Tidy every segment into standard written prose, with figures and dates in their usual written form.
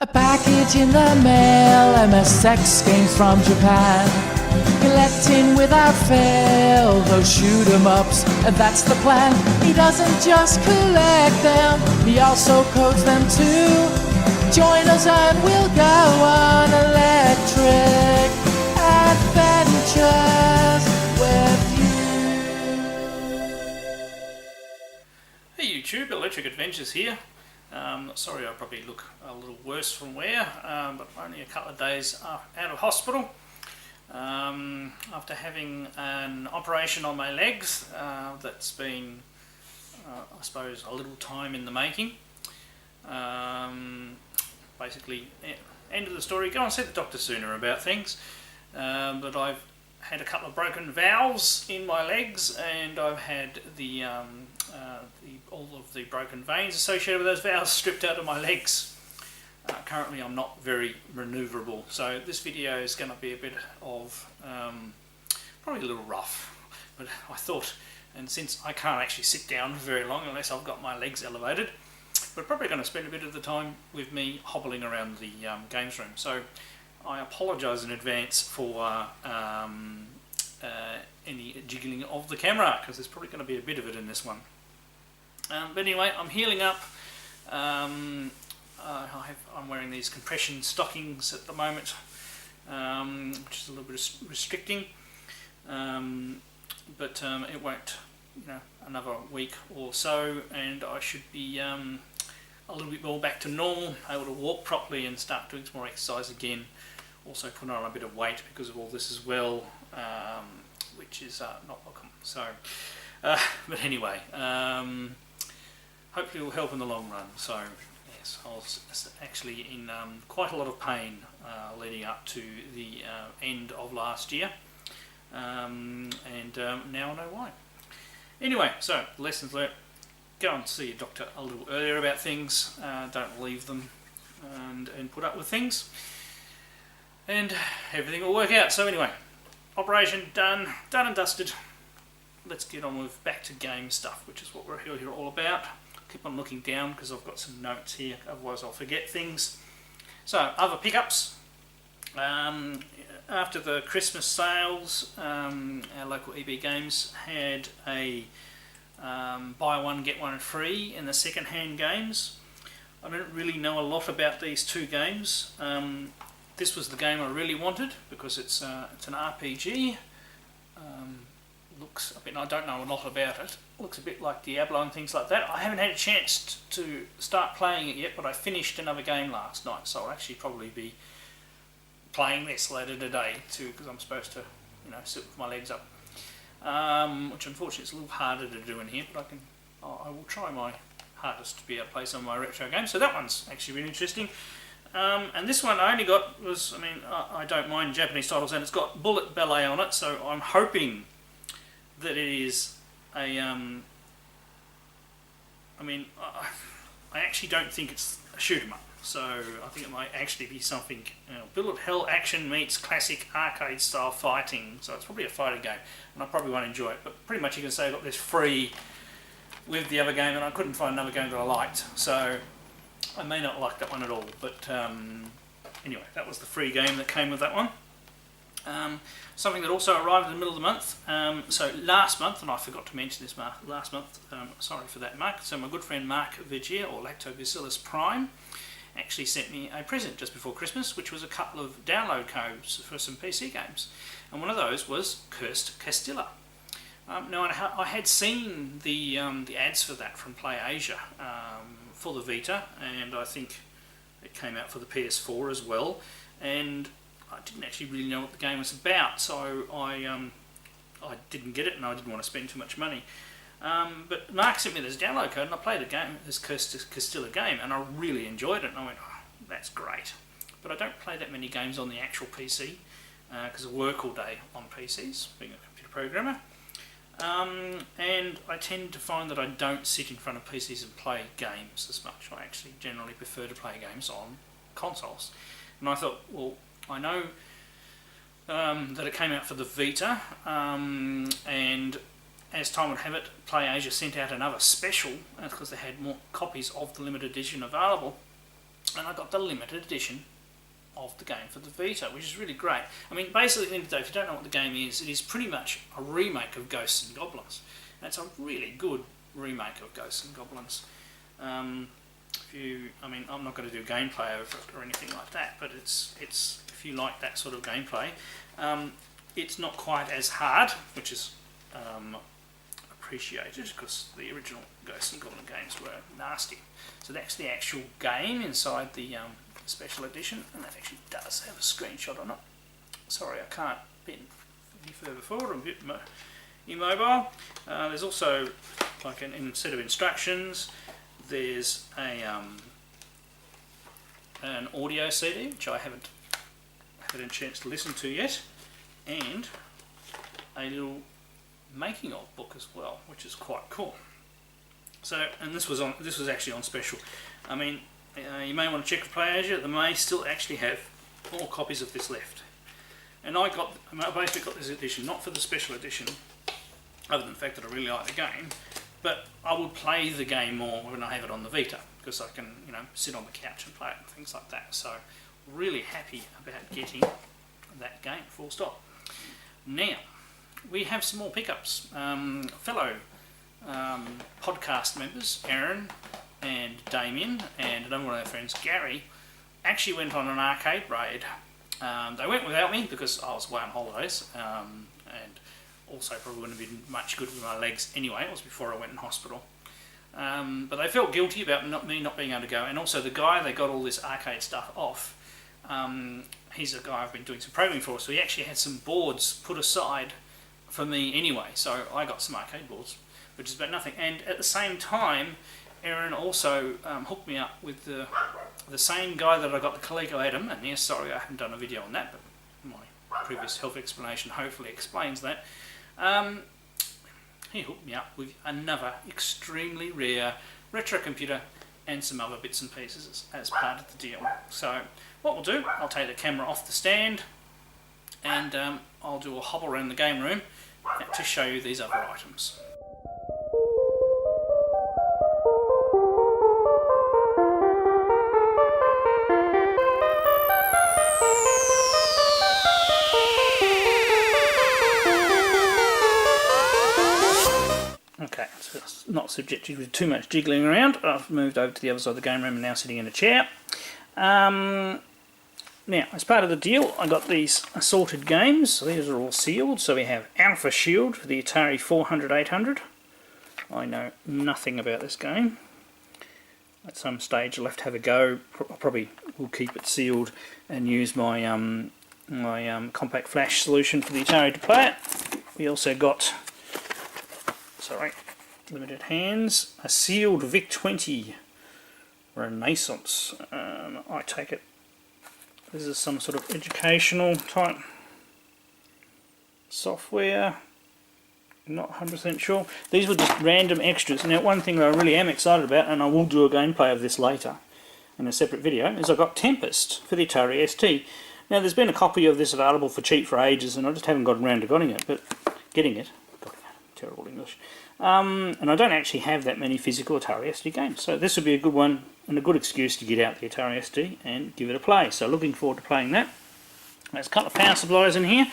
A package in the mail, MSX games from Japan. Collecting without fail, those shoot 'em ups, and that's the plan. He doesn't just collect them, he also codes them too. Join us and we'll go on electric adventures with you. Hey YouTube, Electric Adventures here. Sorry I probably look a little worse from wear, but only a couple of days out of hospital. After having an operation on my legs that's been, I suppose, a little time in the making. Basically, end of the story, go and see the doctor sooner about things. But I've had a couple of broken valves in my legs, and I've had all of the broken veins associated with those valves stripped out of my legs. Currently I'm not very manoeuvrable, so this video is going to be a bit of, probably a little rough, but I thought, and since I can't actually sit down very long unless I've got my legs elevated, we're probably going to spend a bit of the time with me hobbling around the games room. So I apologise in advance for any jiggling of the camera, because there's probably going to be a bit of it in this one. But anyway, I'm healing up. I'm wearing these compression stockings at the moment, which is a little bit restricting, but it won't, another week or so, and I should be a little bit more back to normal, able to walk properly and start doing some more exercise again. Also put on a bit of weight because of all this as well, which is not welcome. So, but anyway, hopefully it will help in the long run. So yes, I was actually in quite a lot of pain leading up to the end of last year, and now I know why. Anyway, so lessons learnt: go and see your doctor a little earlier about things. Don't leave them and put up with things, and everything will work out. So anyway, operation done and dusted. Let's get on with back to game stuff, which is what we're here all about. Keep on looking down because I've got some notes here, otherwise I'll forget things. So, other pickups. After the Christmas sales, our local EB Games had a buy one get one free in the second-hand games. I don't really know a lot about these two games. This was the game I really wanted because it's an RPG. Looks a bit, I don't know a lot about it. Looks a bit like Diablo and things like that. I haven't had a chance to start playing it yet, but I finished another game last night, so I'll actually probably be playing this later today too, because I'm supposed to, sit with my legs up, which unfortunately is a little harder to do in here, but I will try my hardest to be able to play some of my retro games. So that one's actually really interesting. And this one I only got was, I don't mind Japanese titles, and it's got Bullet Ballet on it, so I'm hoping that it is a, I actually don't think it's a shoot 'em up, so I think it might actually be something, bullet hell action meets classic arcade style fighting, so it's probably a fighting game, and I probably won't enjoy it, but pretty much you can say I got this free with the other game, and I couldn't find another game that I liked, so I may not like that one at all, but anyway, that was the free game that came with that one. Something that also arrived in the middle of the month, so last month, and I forgot to mention this last month, sorry for that, Mark. So my good friend Mark Vigier, or Lactobacillus Prime, actually sent me a present just before Christmas, which was a couple of download codes for some PC games, and one of those was Cursed Castilla. Now I had seen the ads for that from PlayAsia for the Vita, and I think it came out for the PS4 as well, and I didn't actually really know what the game was about, so I didn't get it, and I didn't want to spend too much money. But Mark sent me this download code, and I played this Cursed Castilla game, and I really enjoyed it, and I went, oh, that's great. But I don't play that many games on the actual PC, because I work all day on PCs, being a computer programmer. And I tend to find that I don't sit in front of PCs and play games as much. I actually generally prefer to play games on consoles. And I thought, well, I know that it came out for the Vita, and as time would have it, PlayAsia sent out another special, because they had more copies of the limited edition available, and I got the limited edition of the game for the Vita, which is really great. I mean, basically, at the end of the day, if you don't know what the game is, it is pretty much a remake of Ghosts and Goblins. And it's a really good remake of Ghosts and Goblins. I mean, I'm not going to do gameplay over it or anything like that, but it's if you like that sort of gameplay, it's not quite as hard, which is appreciated because the original Ghosts and Goblin games were nasty. So that's the actual game inside the special edition, and that actually does have a screenshot on it. Sorry, I can't bend any further forward. I'm a bit immobile. There's also like an set of instructions. There's an audio CD which I haven't had a chance to listen to yet, and a little making of book as well, which is quite cool. So, and this was actually on special. I mean, you may want to check for PlayAsia. They may still actually have more copies of this left. And I basically got this edition not for the special edition, other than the fact that I really like the game, but I would play the game more when I have it on the Vita, because I can, you know, sit on the couch and play it and things like that. So, really happy about getting that game, full stop. Now, we have some more pickups. Fellow podcast members, Aaron and Damien, and another one of our friends, Gary, actually went on an arcade raid. They went without me because I was away on holidays, and also probably wouldn't have been much good with my legs anyway. It was before I went in hospital. But they felt guilty about me not being able to go, and also the guy they got all this arcade stuff off, he's a guy I've been doing some programming for, so he actually had some boards put aside for me anyway, so I got some arcade boards, which is about nothing. And at the same time, Aaron also hooked me up with the same guy that I got the Coleco Adam, and yes, sorry I haven't done a video on that, but my previous health explanation hopefully explains that. He hooked me up with another extremely rare retro computer and some other bits and pieces as part of the deal. So what we'll do, I'll take the camera off the stand and I'll do a hobble around the game room to show you these other items. Okay, so it's not subjected with too much jiggling around. I've moved over to the other side of the game room and now sitting in a chair. Now, as part of the deal, I got these assorted games. So these are all sealed. So we have Alpha Shield for the Atari 400-800. I know nothing about this game. At some stage I'll have to have a go. I probably will keep it sealed and use my compact flash solution for the Atari to play it. We also got, limited hands, a sealed VIC-20 Renaissance. I take it this is some sort of educational type software. Not 100% sure. These were just random extras. Now, one thing that I really am excited about, and I will do a gameplay of this later in a separate video, is I got Tempest for the Atari ST. Now, there's been a copy of this available for cheap for ages, and I just haven't gotten around to getting it. Terrible English. And I don't actually have that many physical Atari ST games, so this would be a good one and a good excuse to get out the Atari ST and give it a play. So looking forward to playing that. There's a couple of power supplies in here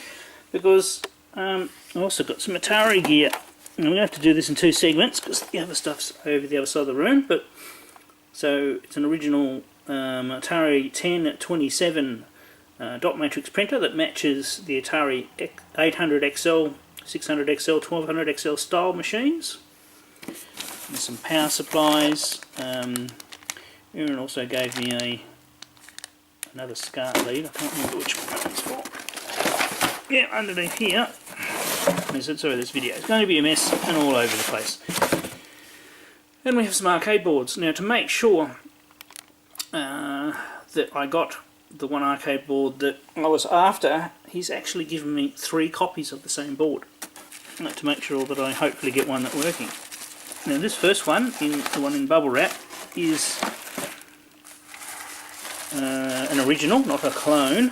because I also got some Atari gear. And I'm going to have to do this in two segments because the other stuff's over the other side of the room. But so it's an original Atari 1027 dot matrix printer that matches the Atari 800XL, 600XL, 1200XL style machines. There's some power supplies. Aaron also gave me another SCART lead. I can't remember which one that one's for. Yeah, underneath here. Sorry, this video is going to be a mess and all over the place. And we have some arcade boards. Now, to make sure that I got the one arcade board that I was after, he's actually given me 3 copies of the same board to make sure that I hopefully get one that's working. Now, this first one, the one in bubble wrap, is an original, not a clone.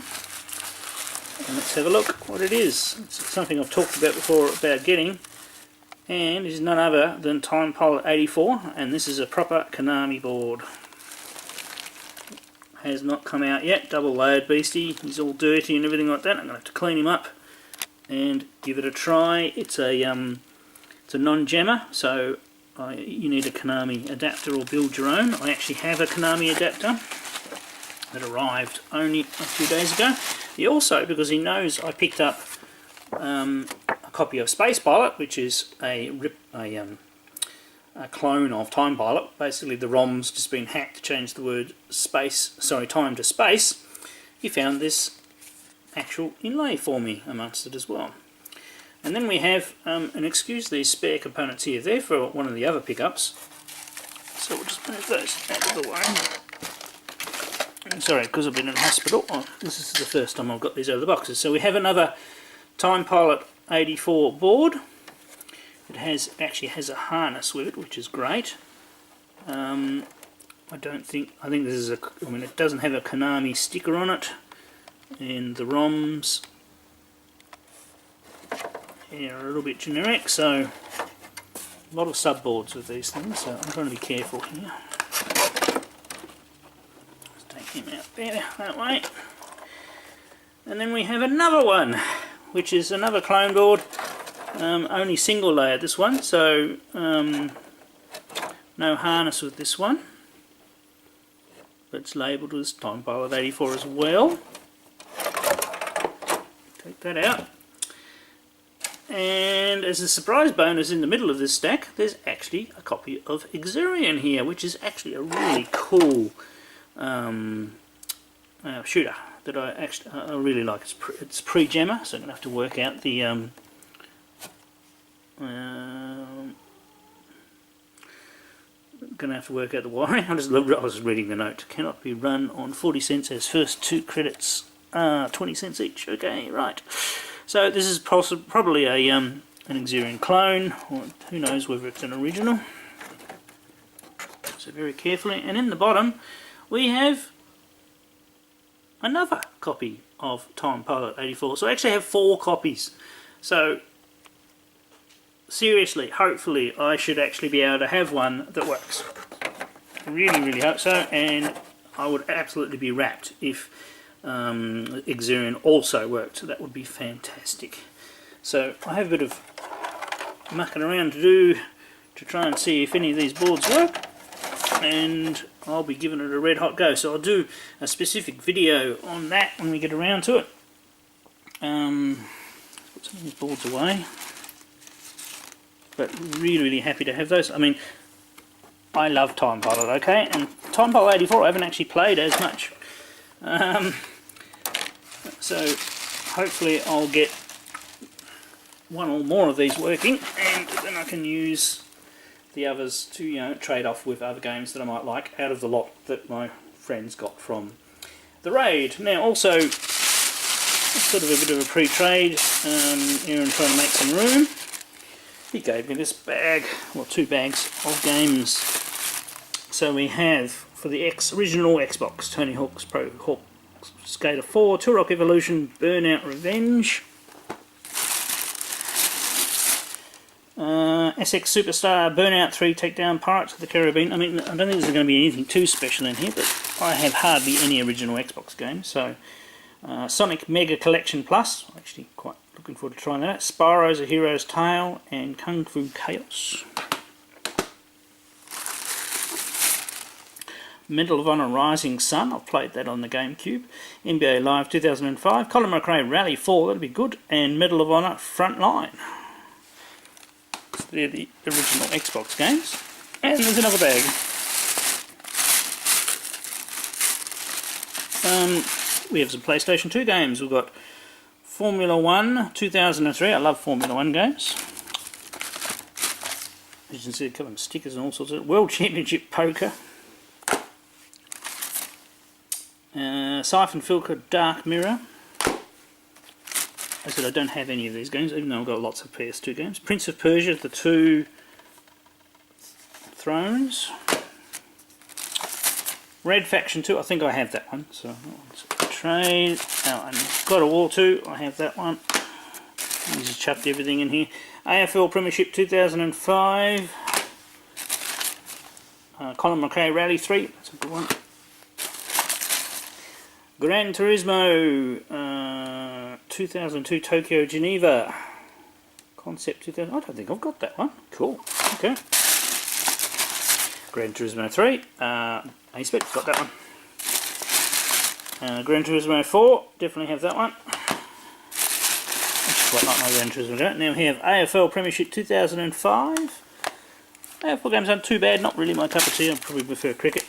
And let's have a look what it is. It's something I've talked about before about getting, and it is none other than Time Pilot 84, and this is a proper Konami board. has not come out yet. Double layered beastie. He's all dirty and everything like that. I'm going to have to clean him up and give it a try. It's a non-jammer, so you need a Konami adapter or build your own. I actually have a Konami adapter that arrived only a few days ago. He also, because he knows I picked up a copy of Space Pilot, which is a clone of Time Pilot. Basically, the ROM's just been hacked to change the word time to space. He found this actual inlay for me amongst it as well. And then we have, and excuse these spare components here, they're for one of the other pickups. So we'll just move those out of the way. And sorry, because I've been in hospital, this is the first time I've got these out of the boxes. So we have another Time Pilot 84 board. It actually has a harness with it, which is great. I think this is it doesn't have a Konami sticker on it, and the ROMs are a little bit generic, so a lot of subboards with these things, so I'm trying to be careful here. Let's take him out there, that way. And then we have another one, which is another clone board. Only single layer this one, so no harness with this one, but it's labelled as Time Pilot 84 as well. Take that out, and as a surprise bonus in the middle of this stack, there's actually a copy of Exurion here, which is actually a really cool shooter that I really like. It's pre-jammer, so I'm going to have to work out the wiring. I was reading the note. Cannot be run on 40 cents as first 2 credits 20 cents each. Okay, right. So this is probably an Exurion clone, or who knows whether it's an original. So very carefully, and in the bottom we have another copy of Time Pilot 84. So I actually have 4 copies. So seriously, hopefully I should actually be able to have one that works. I really, really hope so, and I would absolutely be rapt if Exurion also worked. That would be fantastic. So I have a bit of mucking around to do to try and see if any of these boards work, and I'll be giving it a red hot go. So I'll do a specific video on that when we get around to it. Let's put some of these boards away. But really, really happy to have those. I mean, I love Time Pilot, okay? And Time Pilot 84 I haven't actually played as much. So hopefully I'll get one or more of these working, and then I can use the others to, trade off with other games that I might like out of the lot that my friends got from the raid. Now also, sort of a bit of a pre-trade, Aaron trying to make some room. He gave me this bag, well, 2 bags of games. So we have, for the original Xbox, Tony Hawk's Pro Hawk Skater 4, Turok Evolution, Burnout Revenge, SX Superstar, Burnout 3, Takedown, Pirates of the Caribbean. I mean, I don't think there's going to be anything too special in here, but I have hardly any original Xbox games. So, Sonic Mega Collection Plus, actually quite looking forward to trying that out. Spyro's A Hero's Tale and Kung Fu Chaos. Medal of Honor Rising Sun, I've played that on the GameCube. NBA Live 2005, Colin McRae Rally 4, that'll be good. And Medal of Honor Frontline. So they're the original Xbox games. And there's another bag. We have some PlayStation 2 games. We've got Formula 1 2003. I love Formula 1 games. As you can see, a couple of stickers and all sorts of World Championship Poker. Siphon Filter Dark Mirror. I said I don't have any of these games, even though I've got lots of PS2 games. Prince of Persia, The Two Thrones. Red Faction 2, I think I have that one. So trade. Oh, and God of War 2, I have that one. I just chucked everything in here. AFL Premiership 2005. Colin McRae Rally 3, that's a good one. Gran Turismo 2002 Tokyo Geneva. Concept 2000. I don't think I've got that one. Cool. Okay. Gran Turismo 3. A-Spec, got that one. Gran Turismo 4, definitely have that one. Quite like my Gran Turismo. Now we have AFL Premiership 2005. AFL games aren't too bad, not really my cup of tea, I probably prefer cricket.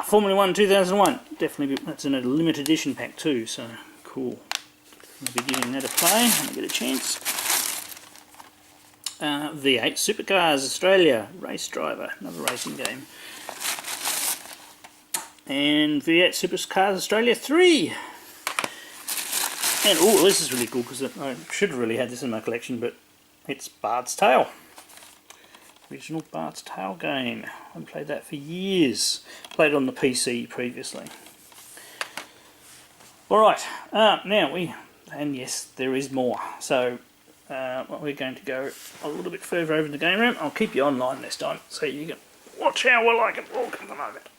Formula 1 2001, definitely, that's in a limited edition pack too, so cool. I'll be giving that a play when I get a chance. V8 Supercars Australia, Race Driver, another racing game. And V8 Supercars Australia 3. And oh, this is really cool because I should have really had this in my collection, but it's Bard's Tale. Original Bard's Tale game. I haven't played that for years. Played it on the PC previously. Alright, now and yes, there is more. So we're going to go a little bit further over in the game room. I'll keep you online this time so you can watch how well I can walk at the moment.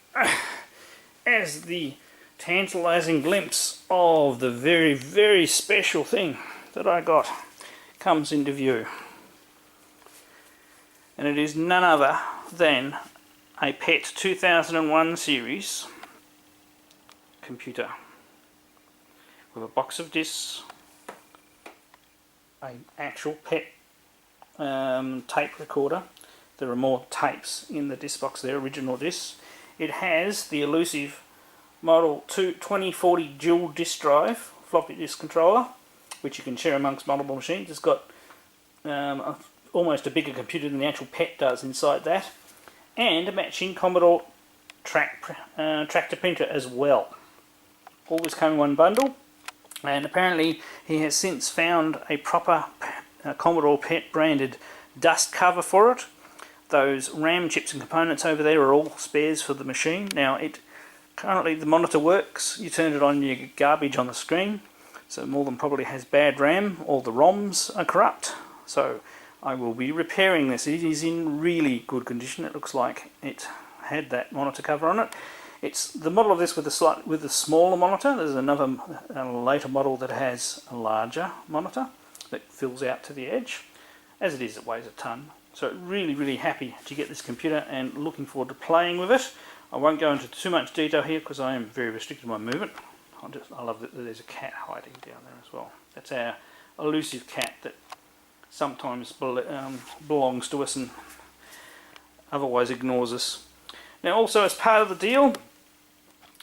As the tantalising glimpse of the very, very special thing that I got comes into view. And it is none other than a PET 2001 series computer with a box of discs, an actual PET tape recorder. There are more tapes in the disc box there, original discs. It has the elusive Model 2040 dual disk drive floppy disk controller, which you can share amongst multiple machines. It's got almost a bigger computer than the actual PET does inside that, and a matching Commodore tractor printer as well. All this came in one bundle, and apparently he has since found a proper Commodore PET branded dust cover for it. Those RAM chips and components over there are all spares for the machine. Now currently the monitor works, you turn it on, you get garbage on the screen, so more than probably has bad RAM, all the ROMs are corrupt, so I will be repairing this. It is in really good condition. It looks like it had that monitor cover on it. It's the model of this with a smaller monitor. There's another later model that has a larger monitor that fills out to the edge. As it is, it weighs a ton. So really, really happy to get this computer and looking forward to playing with it. I won't go into too much detail here because I am very restricted in my movement. I love that there's a cat hiding down there as well. That's our elusive cat that sometimes belongs to us and otherwise ignores us. Now also as part of the deal,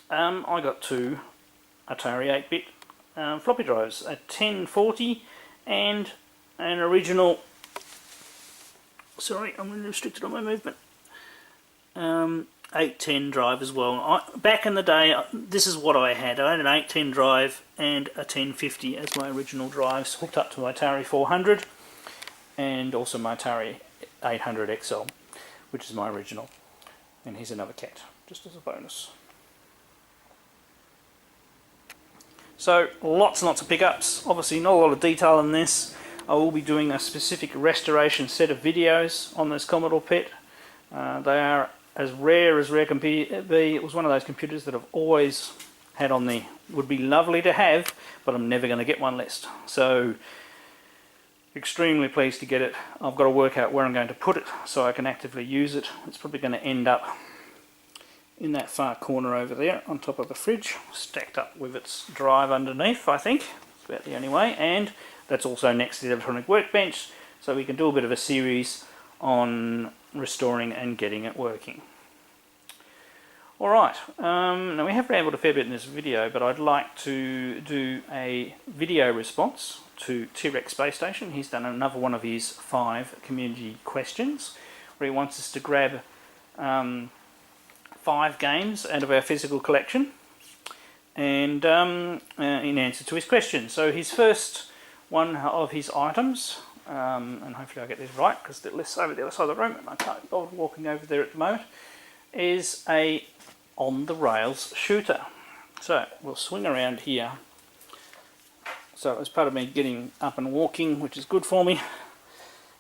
I got two Atari 8-bit floppy drives, a 1040 and an original, sorry I'm really restricted on my movement, 810 drive as well. Back in the day, this is what I had. I had an 810 drive and a 1050 as my original drives, hooked up to my Atari 400 and also my Atari 800 XL, which is my original. And here's another cat, just as a bonus. So lots and lots of pickups. Obviously not a lot of detail in this. I will be doing a specific restoration set of videos on this Commodore PET. They are as rare can be. It was one of those computers that I've always had on the would be lovely to have, but I'm never going to get one list. So extremely pleased to get it. I've got to work out where I'm going to put it so I can actively use it. It's probably going to end up in that far corner over there on top of the fridge, stacked up with its drive underneath, I think. It's about the only way. And that's also next to the electronic workbench, so we can do a bit of a series on restoring and getting it working. Alright, now we have rambled a fair bit in this video, but I'd like to do a video response to TRexSpaceStation. He's done another one of his 5 community questions, where he wants us to grab 5 games out of our physical collection and in answer to his question. So his first one of his items, and hopefully I get this right because the list's over the other side of the room and I can't bother walking over there at the moment, is a on-the-rails shooter. So we'll swing around here. So as part of me getting up and walking, which is good for me,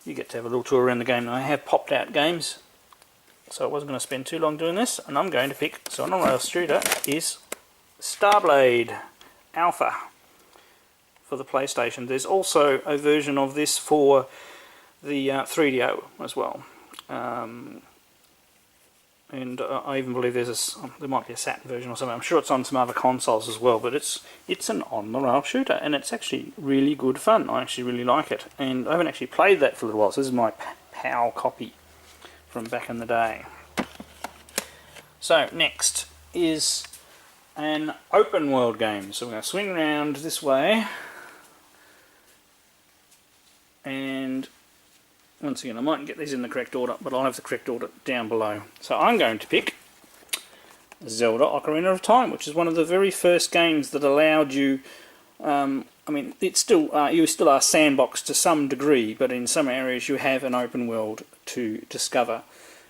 you get to have a little tour around the game. Now I have popped out games, so I wasn't going to spend too long doing this, and I'm going to pick, so on-the-rails shooter is Starblade Alpha for the PlayStation. There's also a version of this for the 3DO as well. And I even believe there might be a Saturn version or something. I'm sure it's on some other consoles as well, but it's an on-the-rail shooter, and it's actually really good fun. I actually really like it, and I haven't actually played that for a little while, so this is my PAL copy from back in the day. So next is an open world game. So we're going to swing around this way, and once again, I mightn't get these in the correct order, but I'll have the correct order down below. So I'm going to pick Zelda Ocarina of Time, which is one of the very first games that allowed you, I mean, it's still you still are sandboxed to some degree, but in some areas you have an open world to discover.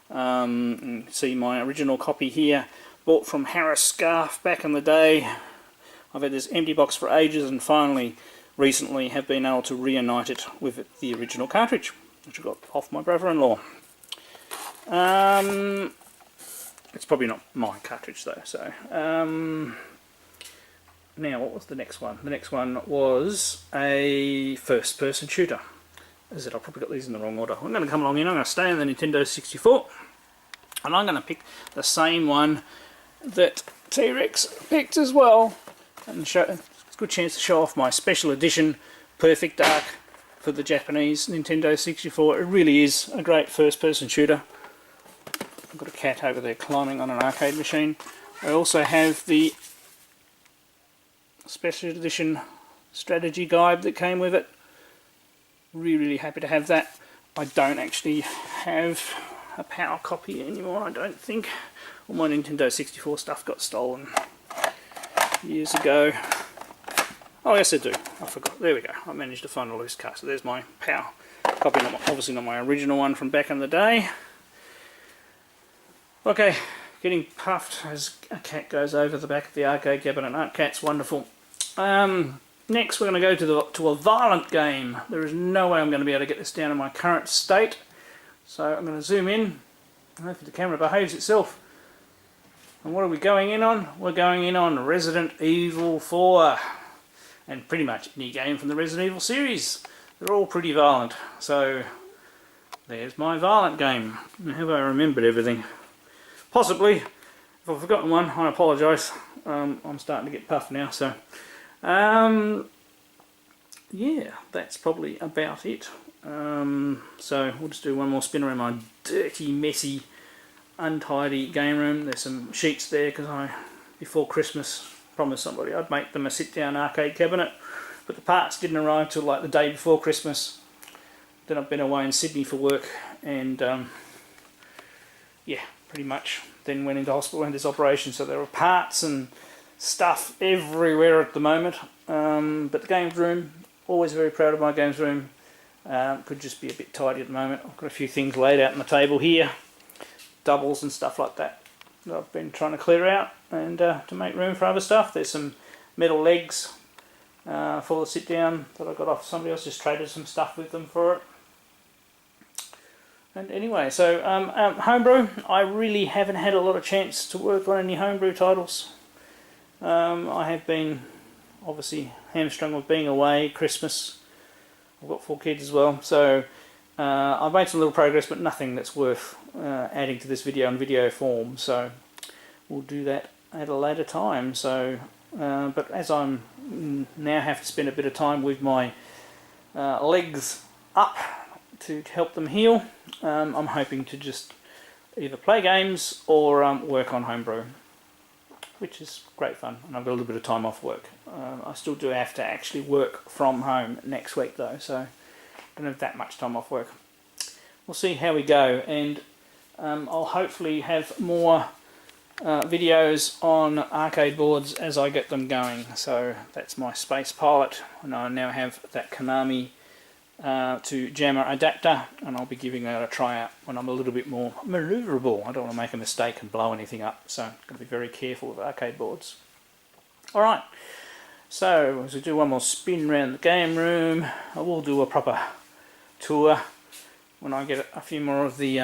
You see my original copy here, bought from Harris Scarf back in the day. I've had this empty box for ages, and finally, recently, have been able to reunite it with the original cartridge, which I got off my brother-in-law. It's probably not my cartridge though. So now, what was the next one? The next one was a first-person shooter. As I said, I probably got these in the wrong order. I'm going to come along in. I'm going to stay on the Nintendo 64, and I'm going to pick the same one that TRex picked as well, and show. It's a good chance to show off my special edition Perfect Dark for the Japanese Nintendo 64. It really is a great first-person shooter. I've got a cat over there climbing on an arcade machine. I also have the special edition strategy guide that came with it. Really happy to have that. I don't actually have a PAL copy anymore, I don't think. All my Nintendo 64 stuff got stolen years ago. Oh yes I do, I forgot. There we go, I managed to find a loose cut. So there's my PAL copy, obviously not my original one from back in the day. Okay, getting puffed as a cat goes over the back of the arcade cabinet. That cat's wonderful. Next we're going to go to a violent game. There is no way I'm going to be able to get this down in my current state. So I'm going to zoom in, and hopefully the camera behaves itself. And what are we going in on? We're going in on Resident Evil 4. And pretty much any game from the Resident Evil series. They're all pretty violent. So there's my violent game. Have I remembered everything? Possibly. If I've forgotten one, I apologise. I'm starting to get puffed now, so yeah, that's probably about it. So we'll just do one more spin around my dirty, messy, untidy game room. There's some sheets there because I, before Christmas, promised somebody I'd make them a sit-down arcade cabinet, but the parts didn't arrive till like the day before Christmas. Then I've been away in Sydney for work, and yeah, pretty much then went into hospital and this operation, so there are parts and stuff everywhere at the moment. But the games room, always very proud of my games room. Could just be a bit tidy at the moment. I've got a few things laid out on the table here, doubles and stuff like that I've been trying to clear out, and to make room for other stuff. There's some metal legs for the sit down that I got off somebody else, just traded some stuff with them for it. And anyway, so homebrew, I really haven't had a lot of chance to work on any homebrew titles. I have been obviously hamstrung with being away, Christmas. I've got 4 kids as well, so I've made some little progress, but nothing that's worth adding to this video in video form, so we'll do that at a later time. So, but as I'm now have to spend a bit of time with my legs up to help them heal, I'm hoping to just either play games or work on homebrew, which is great fun, and I've got a little bit of time off work. I still do have to actually work from home next week though, so I don't have that much time off work. We'll see how we go, and I'll hopefully have more videos on arcade boards as I get them going. So that's my Space Pilot, and I now have that Konami to jammer adapter, and I'll be giving that a try out when I'm a little bit more manoeuvrable. I don't want to make a mistake and blow anything up, so I'm going to be very careful with arcade boards. Alright, so as we do one more spin around the game room, I will do a proper tour when I get a few more of the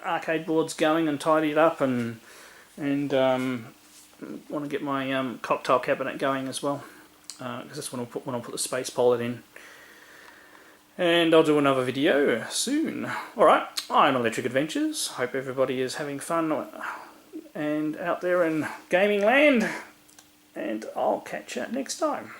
arcade boards going and tidied up and want to get my cocktail cabinet going as well, because that's when I'll put the space pilot in. And I'll do another video soon. Alright, I'm Electric Adventures. Hope everybody is having fun and out there in gaming land. And I'll catch you next time.